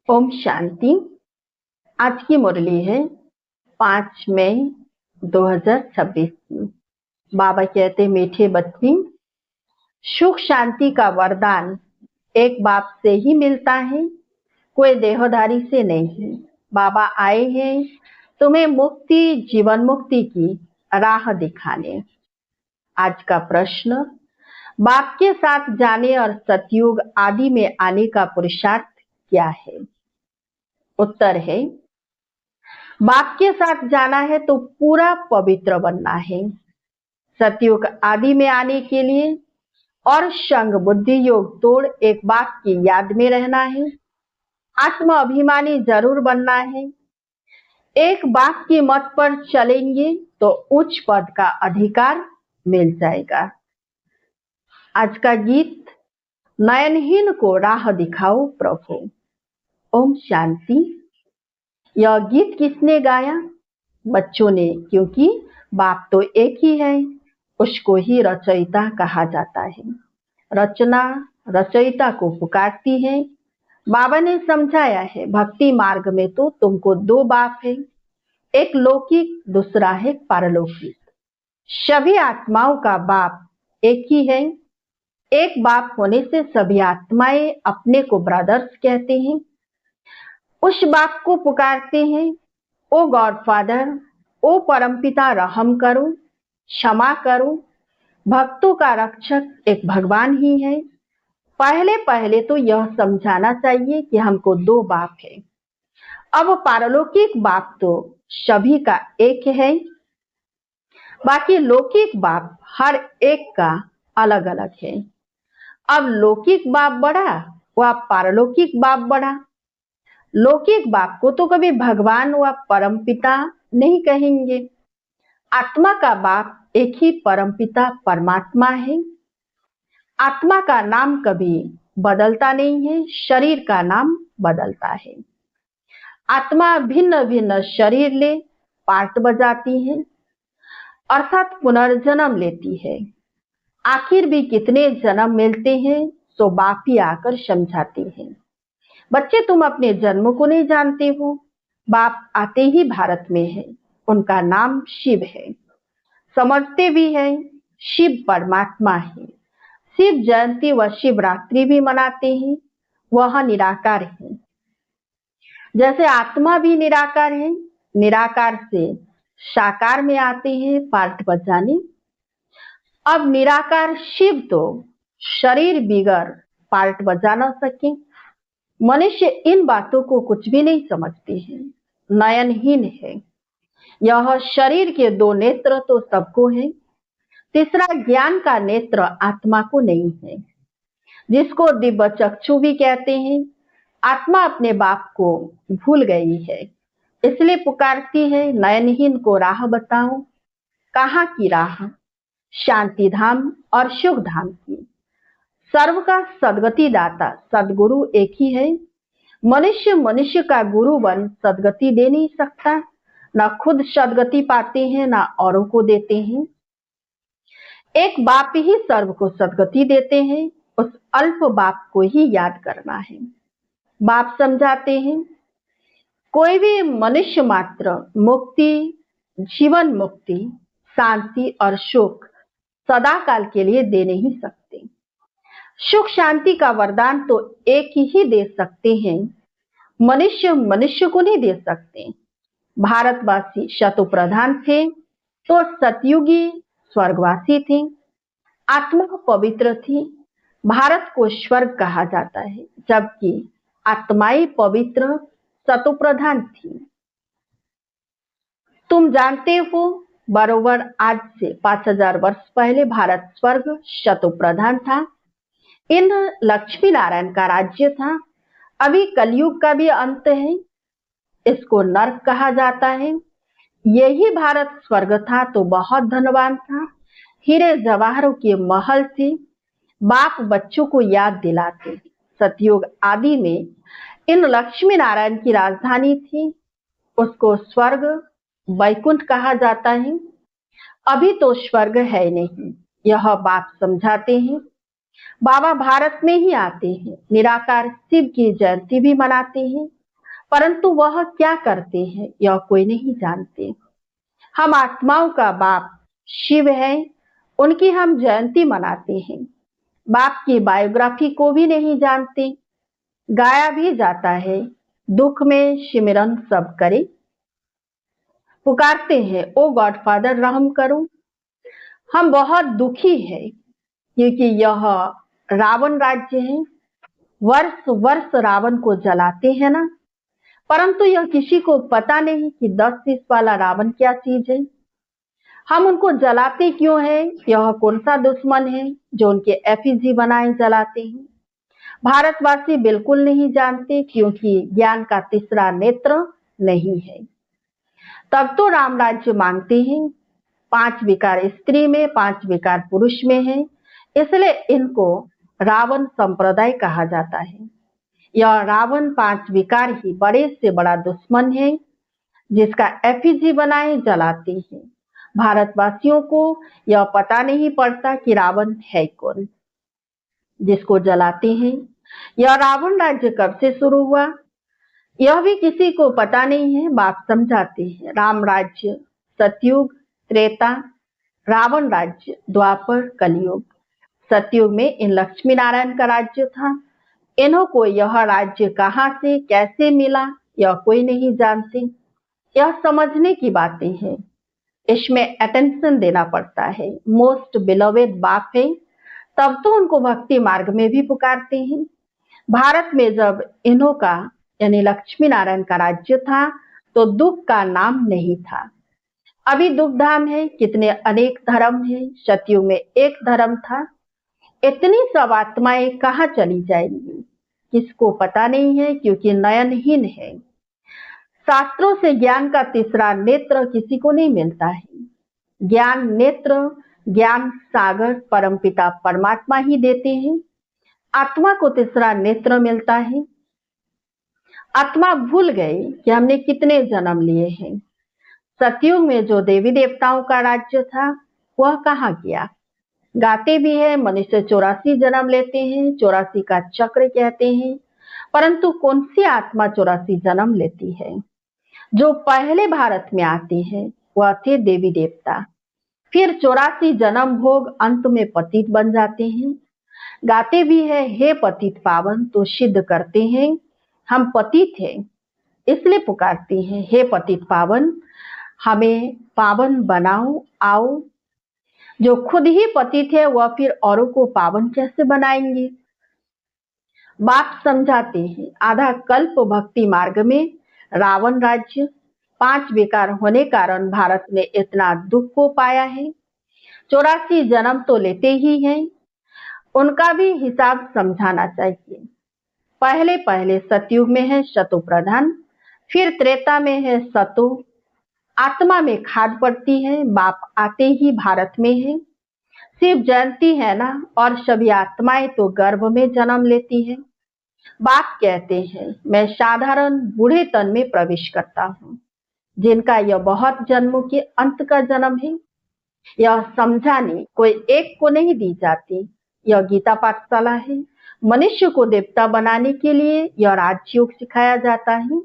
ओम शांति। आज की मुरली है 5 मई 2026 की। बाबा कहते मीठे बच्चे, सुख शांति का वरदान एक बाप से ही मिलता है, कोई देहधारी से नहीं। बाबा आए हैं तुम्हें मुक्ति, जीवन मुक्ति की राह दिखाने। आज का प्रश्न, बाप के साथ जाने और सतयुग आदि में आने का पुरुषार्थ क्या है? उत्तर है, बाप के साथ जाना है तो पूरा पवित्र बनना है। सतयुग आदि में आने के लिए और संग बुद्धि योग तोड़ एक बाप की याद में रहना है। आत्म अभिमानी जरूर बनना है। एक बाप की मत पर चलेंगे तो उच्च पद का अधिकार मिल जाएगा। आज का गीत, नयनहीन को राह दिखाओ प्रभु। ओम शांति। यह गीत किसने गाया? बच्चों ने, क्योंकि बाप तो एक ही है, उसको ही रचयिता कहा जाता है। रचना रचयिता को पुकारती है। बाबा ने समझाया है, भक्ति मार्ग में तो तुमको 2 बाप है, एक लौकिक, दूसरा है पारलौकिक। सभी आत्माओं का बाप एक ही है। एक बाप होने से सभी आत्माएं अपने को ब्रदर्स कहते हैं। उस बाप को पुकारते हैं, ओ गॉडफादर, ओ परमपिता, रहम करो, क्षमा करो। भक्तों का रक्षक एक भगवान ही है। पहले पहले तो यह समझाना चाहिए कि हमको 2 बाप है। अब पारलौकिक बाप तो सभी का एक है, बाकी लौकिक बाप हर एक का अलग अलग है। अब लौकिक बाप बड़ा व पारलौकिक बाप बड़ा। लौकिक बाप को तो कभी भगवान व परमपिता नहीं कहेंगे। आत्मा का बाप एक ही परमपिता परमात्मा है। आत्मा का नाम कभी बदलता नहीं है, शरीर का नाम बदलता है। आत्मा भिन्न भिन्न शरीर ले पार्ट बजाती है, अर्थात पुनर्जन्म लेती है। आखिर भी कितने जन्म मिलते हैं, सो बाप ही आकर समझाते हैं। बच्चे, तुम अपने जन्म को नहीं जानते हो। बाप आते ही भारत में है, उनका नाम शिव है। समझते भी है, शिव परमात्मा है। शिव जयंती व शिवरात्रि भी मनाते हैं। वह निराकार है। जैसे आत्मा भी निराकार है, निराकार से साकार में आते हैं पार्ट बजाने। अब निराकार शिव तो शरीर बिगर पार्ट बजा न सके। मनुष्य इन बातों को कुछ भी नहीं समझते हैं, नयनहीन है। यह शरीर के 2 नेत्र तो सबको है, तीसरा ज्ञान का नेत्र आत्मा को नहीं है, जिसको दिव्य चक्षु भी कहते हैं। आत्मा अपने बाप को भूल गई है, इसलिए पुकारती है, नयनहीन को राह बताओ। कहाँ की राह? शांति धाम और सुख धाम की। सर्व का सदगति दाता सदगुरु एक ही है। मनुष्य मनुष्य का गुरु बन सदगति दे नहीं सकता। न खुद सदगति पाते हैं, न औरों को देते हैं। एक बाप ही सर्व को सदगति देते हैं, उस अल्प बाप को ही याद करना है। बाप समझाते हैं, कोई भी मनुष्य मात्र मुक्ति, जीवन मुक्ति, शांति और सुख सदा काल के लिए दे नहीं सकते। सुख शांति का वरदान तो एक ही दे सकते हैं, मनुष्य मनुष्य को नहीं दे सकते। भारतवासी शतुप्रधान थे तो सतयुगी स्वर्गवासी थे। आत्मा पवित्र थी, भारत को स्वर्ग कहा जाता है, जबकि आत्माएं पवित्र शतुप्रधान थी। तुम जानते हो, बरोबर आज से 5000 वर्ष पहले भारत स्वर्ग शतुप्रधान था। इन लक्ष्मी नारायण का राज्य था। अभी कलयुग का भी अंत है, इसको नर्क कहा जाता है। यही भारत स्वर्ग था तो बहुत धनवान था, हीरे जवाहरों के महल थे। बाप बच्चों को याद दिलाते, सतयुग आदि में इन लक्ष्मी नारायण की राजधानी थी, उसको स्वर्ग वैकुंठ कहा जाता है। अभी तो स्वर्ग है नहीं, यह बाप समझाते हैं। बाबा भारत में ही आते हैं, निराकार शिव की जयंती भी मनाते हैं। परंतु वह क्या करते हैं यह कोई नहीं जानते। हम आत्माओं का बाप शिव है, उनकी हम जयंती मनाते हैं। बाप की बायोग्राफी को भी नहीं जानते। गाया भी जाता है, दुख में सिमरन सब करे, पुकारते हैं ओ गॉडफादर रहम करो। हम बहुत दुखी हैं क्योंकि यह रावण राज्य है। वर्ष वर्ष रावण को जलाते हैं ना, परंतु यह किसी को पता नहीं कि 10 शीश वाला रावण क्या चीज है। हम उनको जलाते क्यों हैं, यह कौन सा दुश्मन है जो उनके एफिजी बनाए जलाते हैं। भारतवासी बिल्कुल नहीं जानते क्योंकि ज्ञान का तीसरा नेत्र नहीं है। तब तो राम राज्य मांगते हैं। 5 विकार स्त्री में, 5 विकार पुरुष में है, इसलिए इनको रावण संप्रदाय कहा जाता है। यह रावण 5 विकार ही बड़े से बड़ा दुश्मन है जिसका एफिजी बनाए जलाते हैं। भारतवासियों को यह पता नहीं पड़ता कि रावण है कौन जिसको जलाते हैं। यह रावण राज्य कब से शुरू हुआ यह भी किसी को पता नहीं है। बाप समझाते हैं राम राज्य सतयुग, त्रेता, रावण राज्य द्वापर, कलयुग। सतयुग में इन लक्ष्मी नारायण का राज्य था। इन्हों को यह राज्य कहाँ से कैसे मिला यह कोई नहीं जानते। यह समझने की बातें हैं, इसमें अटेंशन देना पड़ता है। मोस्ट बिलोवेड बाप है, तब तो उनको भक्ति मार्ग में भी पुकारते हैं। भारत में जब इन्हों का यानी लक्ष्मी नारायण का राज्य था तो दुख का नाम नहीं था। अभी दुख धाम है, कितने अनेक धर्म है। सतयुग में एक धर्म था। इतनी सब आत्माएं कहाँ चली जाएंगी किसको पता नहीं है क्योंकि नयनहीन है। शास्त्रों से ज्ञान का तीसरा नेत्र किसी को नहीं मिलता है। ज्ञान नेत्र, ज्ञान सागर परमपिता परमात्मा ही देते हैं। आत्मा को तीसरा नेत्र मिलता है। आत्मा भूल गए कि हमने कितने जन्म लिए हैं। सतयुग में जो देवी देवताओं का राज्य था वह कहाँ गया। गाते भी है मनुष्य 84 जन्म लेते हैं, 84 का चक्र कहते हैं, परंतु कौन सी आत्मा 84 जन्म लेती है। जो पहले भारत में आते हैं वह थे देवी देवता, फिर 84 जन्म भोग अंत में पतित बन जाते हैं। गाते भी है हे पतित पावन, तो सिद्ध करते हैं हम पतित हैं, इसलिए पुकारते हैं हे पतित पावन हमें पावन बनाओ आओ। जो खुद ही पतित है वह फिर औरों को पावन कैसे बनाएंगे। बाप समझाते हैं आधा कल्प भक्ति मार्ग में रावण राज्य 5 विकार होने कारण भारत ने इतना दुख को पाया है। 84 जन्म तो लेते ही हैं, उनका भी हिसाब समझाना चाहिए। पहले पहले सतयुग में है शतु प्रधान, फिर त्रेता में है सतु। आत्मा में खाद पड़ती है, बाप आते ही भारत में है। शिव जयंती है ना, और सभी आत्माएं तो गर्भ में जन्म लेती है। बाप कहते हैं मैं साधारण बूढ़े तन में प्रवेश करता हूँ जिनका यह बहुत जन्मों के अंत का जन्म है। यह समझाने कोई एक को नहीं दी जाती। यह गीता पाठशाला है। मनुष्य को देवता बनाने के लिए यह राजयोग सिखाया जाता है।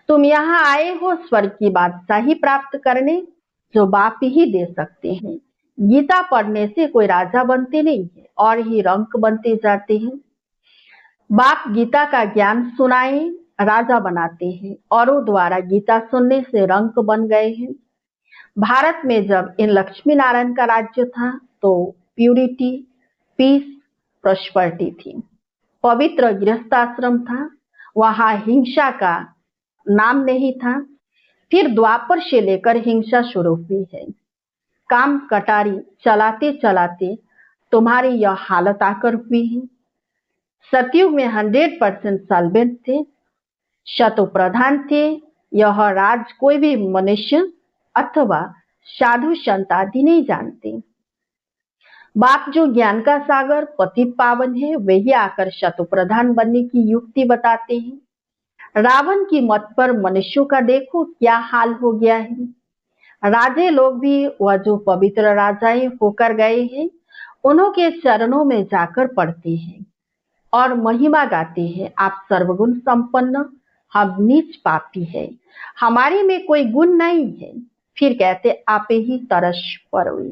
तुम यहाँ आए हो स्वर्ग की बादशाही प्राप्त करने, जो बाप ही दे सकते हैं। गीता पढ़ने से कोई राजा बनते नहीं है और ही रंक बनते जाते हैं। बाप गीता का ज्ञान सुनाए राजा बनाते हैं, औरों द्वारा गीता सुनने से रंक बन गए हैं। भारत में जब इन लक्ष्मी नारायण का राज्य था तो प्यूरिटी, पीस, प्रॉस्पेरिटी थी। पवित्र गृहस्थाश्रम था, वहां हिंसा का नाम नहीं था। फिर द्वापर से लेकर हिंसा शुरू हुई है। काम कटारी चलाते चलाते तुम्हारी यह हालत आकर हुई है। सतयुग में 100% सॉल्वेंट थे, शतु प्रधान थे। यह राज कोई भी मनुष्य अथवा साधु संत आदि नहीं जानते। बाप जो ज्ञान का सागर पतित पावन है वही आकर शतु प्रधान बनने की युक्ति बताते हैं। रावण की मत पर मनुष्यों का देखो क्या हाल हो गया है। राजे लोग भी वह जो पवित्र राजाएं होकर गए हैं उन्हों के चरणों में जाकर पढ़ते हैं और महिमा गाते हैं। आप सर्वगुण संपन्न हम नीच पापी है, हमारे में कोई गुण नहीं है। फिर कहते आपे ही तरस परोए,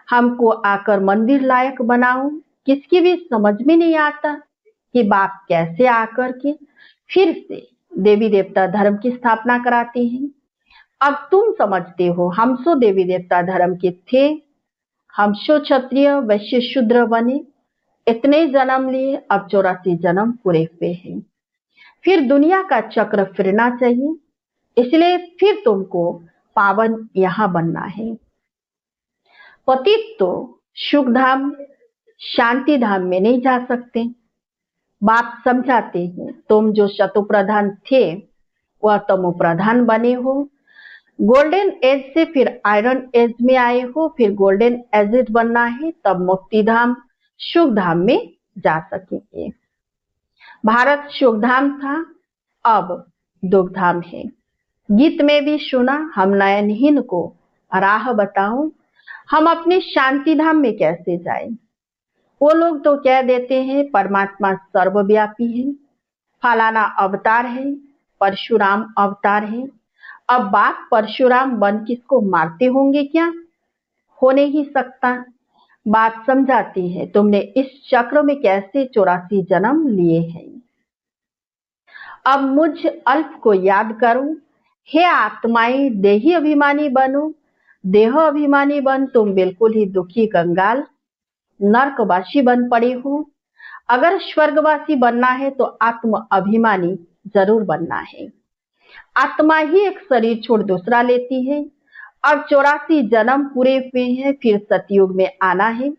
हमको आकर मंदिर लायक बनाओ। किसकी भी समझ में नहीं आता कि बाप कैसे आकर के फिर से देवी देवता धर्म की स्थापना कराते हैं। अब तुम समझते हो हम सो देवी देवता धर्म के थे, हम सो क्षत्रिय वैश्य शूद्र बने, इतने जन्म लिए, अब 84 जन्म पूरे हुए हैं। फिर दुनिया का चक्र फिरना चाहिए, इसलिए फिर तुमको पावन यहाँ बनना है। पतित तो सुख धाम शांति धाम में नहीं जा सकते। बाप समझाते हैं तुम जो शतु प्रधान थे वह तमो प्रधान बने हो, गोल्डन एज से फिर आयरन एज में आए हो, फिर गोल्डन एज बनना है, तब मुक्ति धाम सुख धाम में जा सकेंगे। भारत सुख धाम था, अब दुख धाम है। गीत में भी सुना, हम नयनहीन को राह बताओ, हम अपने शांति धाम में कैसे जाएं। वो लोग तो कह देते हैं परमात्मा सर्वव्यापी है, फलाना अवतार है, परशुराम अवतार है। अब बाप परशुराम बन किसको मारते होंगे क्या? हो नहीं सकता। बात समझाती है तुमने इस चक्र में कैसे 84 जन्म लिए हैं। अब मुझ अल्प को याद करो, हे आत्माएं देही अभिमानी बनो। देह अभिमानी बन तुम बिल्कुल ही दुखी कंगाल नरकवासी बन पड़े हो। अगर स्वर्गवासी बनना है तो आत्म अभिमानी जरूर बनना है। आत्मा ही एक शरीर छोड़ दूसरा लेती है। अब 84 जन्म पूरे हुए हैं, फिर सतयुग में आना है।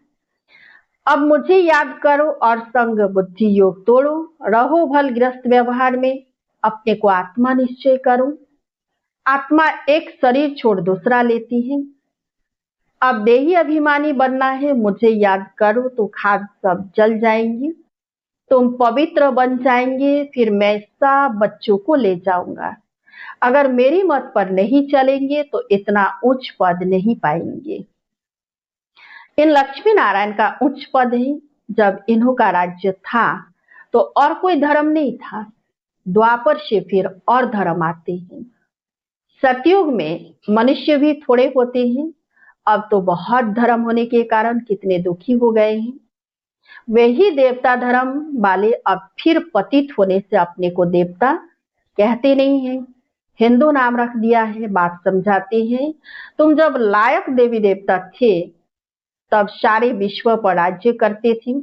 अब मुझे याद करो और संग बुद्धि योग तोड़ो, रहो भल ग्रस्त व्यवहार में, अपने को आत्मा निश्चय करो। आत्मा एक शरीर छोड़ दूसरा लेती है। अब देही अभिमानी बनना है, मुझे याद करो तो खाद सब जल जाएंगी, तुम पवित्र बन जाएंगे, फिर मैं सब बच्चों को ले जाऊंगा। अगर मेरी मत पर नहीं चलेंगे तो इतना उच्च पद नहीं पाएंगे। इन लक्ष्मी नारायण का उच्च पद है। जब इन्हों का राज्य था तो और कोई धर्म नहीं था, द्वापर से फिर और धर्म आते हैं। सतयुग में मनुष्य भी थोड़े होते हैं, अब तो बहुत धर्म होने के कारण कितने दुखी हो गए हैं। वही देवता धर्म वाले अब फिर पतित होने से अपने को देवता कहते नहीं है, हिंदू नाम रख दिया है। बात समझाते हैं तुम जब लायक देवी देवता थे तब सारे विश्व पर राज्य करते थे,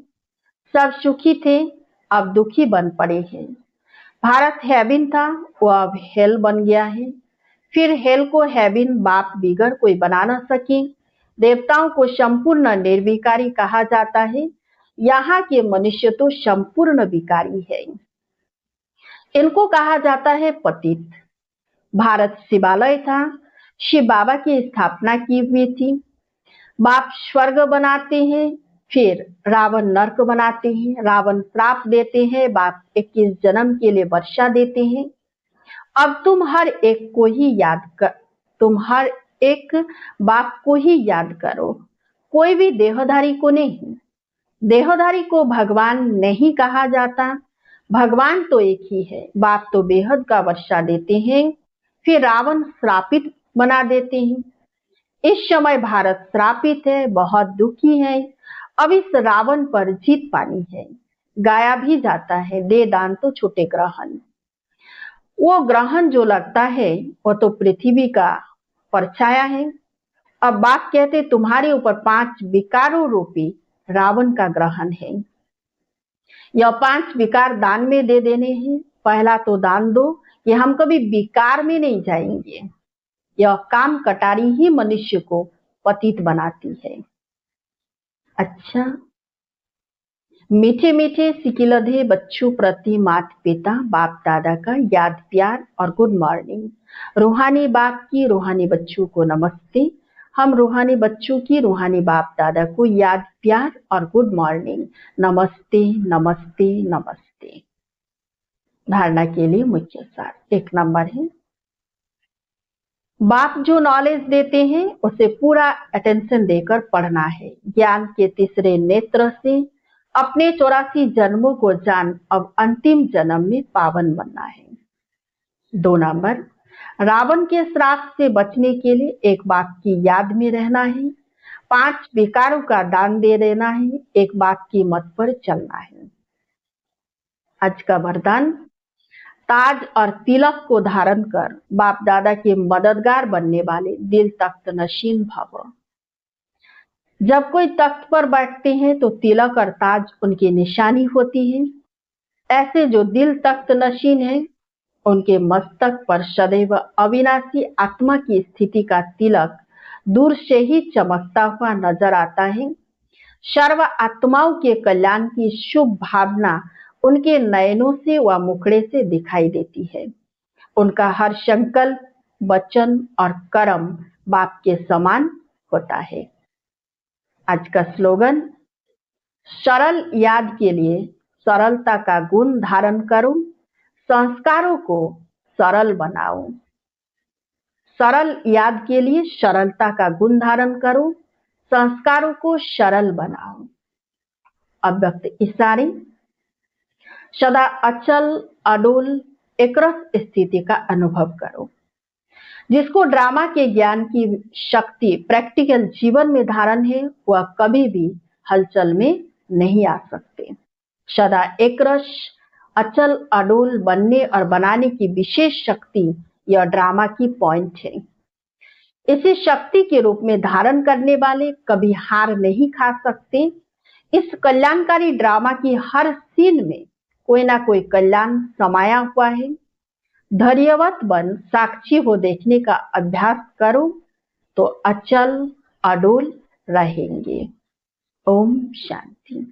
सब सुखी थे, अब दुखी बन पड़े हैं। भारत हेवन था, वो अब हेल बन गया है। फिर हेल को हेवन बाप बिगड़ कोई बना न सके। देवताओं को संपूर्ण निर्विकारी कहा जाता है, यहाँ के मनुष्य तो संपूर्ण विकारी है, इनको कहा जाता है पतित। भारत शिवालय था, शिव बाबा की स्थापना की हुई थी। बाप स्वर्ग बनाते हैं, फिर रावण नरक बनाते हैं, रावण श्राप देते हैं, बाप 21 जन्म के लिए वर्षा देते हैं। अब तुम हर एक को ही याद कर, तुम हर एक बाप को ही याद करो, कोई भी देहधारी को नहीं। देहधारी को भगवान नहीं कहा जाता, भगवान तो एक ही है। बाप तो बेहद का वर्षा देते हैं, फिर रावण श्रापित बना देते हैं। इस समय भारत श्रापित है, बहुत दुखी है। अब इस रावण पर जीत पानी है, गाया भी जाता है, दे दान तो छूटे ग्रहण। वो ग्रहण जो लगता है वो तो पृथ्वी का परछाया है। अब बाप कहते तुम्हारे ऊपर 5 विकारों रूपी रावण का ग्रहण है। यह 5 विकार दान में दे देने हैं। पहला तो दान दो कि हम कभी विकार में नहीं जाएंगे। यह काम कटारी ही मनुष्य को पतित बनाती है। अच्छा, मीठे मीठे सिकिलधे बच्चों प्रति माता पिता बाप दादा का याद प्यार और गुड मॉर्निंग। रूहानी बाप की रूहानी बच्चों को नमस्ते। हम रूहानी बच्चों की रूहानी बाप दादा को याद प्यार और गुड मॉर्निंग। नमस्ते नमस्ते नमस्ते। धारणा के लिए मुख्य सार 1 नंबर है, बाप जो नॉलेज देते हैं उसे पूरा अटेंशन देकर पढ़ना है। ज्ञान के तीसरे नेत्र से अपने 84 जन्मों को जान अब अंतिम जन्म में पावन बनना है। 2 नंबर, रावण के श्राप से बचने के लिए एक बात की याद में रहना है। 5 विकारों का दान दे देना है। एक बात की मत पर चलना है। आज का वरदान, ताज और तिलक को धारण कर बाप दादा के मददगार बनने वाले दिल तख्त नशीन भव। जब कोई तख्त पर बैठते हैं तो तिलक और ताज उनकी निशानी होती है। ऐसे जो दिल तख्त नशीन है, उनके मस्तक पर सदैव अविनाशी आत्मा की स्थिति का तिलक दूर से ही चमकता हुआ नजर आता है। सर्व आत्माओं के कल्याण की शुभ भावना उनके नयनों से व मुखड़े से दिखाई देती है। उनका हर संकल्प, वचन और कर्म बाप के समान होता है। आज का स्लोगन, सरल याद के लिए सरलता का गुण धारण करो, संस्कारों को सरल बनाओ। सरल याद के लिए सरलता का गुण धारण करो, संस्कारों को सरल बनाओ। अव्यक्त इशारे, सदा अचल अडोल एकरस स्थिति का अनुभव करो। जिसको ड्रामा के ज्ञान की शक्ति प्रैक्टिकल जीवन में धारण है, वह कभी भी हलचल में नहीं आ सकते। सदा एकरस अचल अडोल बनने और बनाने की विशेष शक्ति यह ड्रामा की पॉइंट है। इसे शक्ति के रूप में धारण करने वाले कभी हार नहीं खा सकते। इस कल्याणकारी ड्रामा की हर सीन में कोई ना कोई कल्याण समाया हुआ है। धैर्यवत बन साक्षी हो देखने का अभ्यास करो तो अचल अडोल रहेंगे। ओम शांति।